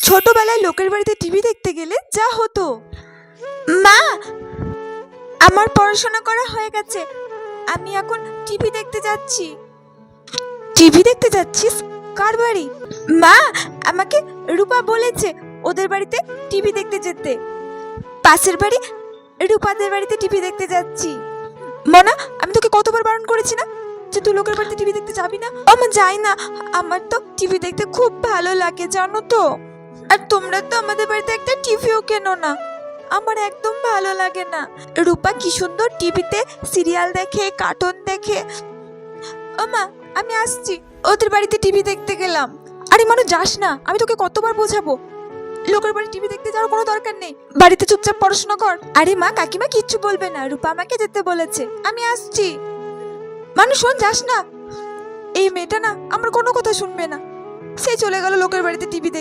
ছোটবেলায় লোকের বাড়িতে টিভি দেখতে গেলে যা হতো। মা, আমার পড়াশোনা করা হয়ে গেছে, আমি এখন টিভি দেখতে যাচ্ছি। টিভি দেখতে যাচ্ছিস? কার বাড়ি? মা, আমাকে রূপা বলেছে ওদের বাড়িতে টিভি দেখতে যেতে। পাশের বাড়ি রূপাদের বাড়িতে টিভি দেখতে যাচ্ছি। মনা, আমি তোকে কতবার বারণ করেছি না যে তুই লোকের বাড়িতে টিভি দেখতে যাবি না? আমার যাই না, আমার তো টিভি দেখতে খুব ভালো লাগে জানো তো। আর তোমরা তো আমাদের বাড়িতে একটা টিভিও কেনো না, আমার একদম ভালো লাগে না। রূপা কি সুন্দর টিভিতে সিরিয়াল দেখে, কার্টুন দেখে। ও মা, আমি আসছি, ওদের বাড়িতে টিভি দেখতে গেলাম। আরে মানু, যাস না, আমি তোকে কতবার বোঝাবো, লোকের বাড়ি টিভি দেখতে যাওয়ার কোনো দরকার নেই, বাড়িতে চুপচাপ পড়াশোনা কর। আরে মা, কাকিমা কিচ্ছু বলবে না, রূপা আমাকে যেতে বলেছে, আমি আসছি। মানু শোন, যাস না। এই মেয়েটা না আমার কোনো কথা শুনবে না, সেই চলে গেল লোকের বাড়িতে টিভি দেখতে।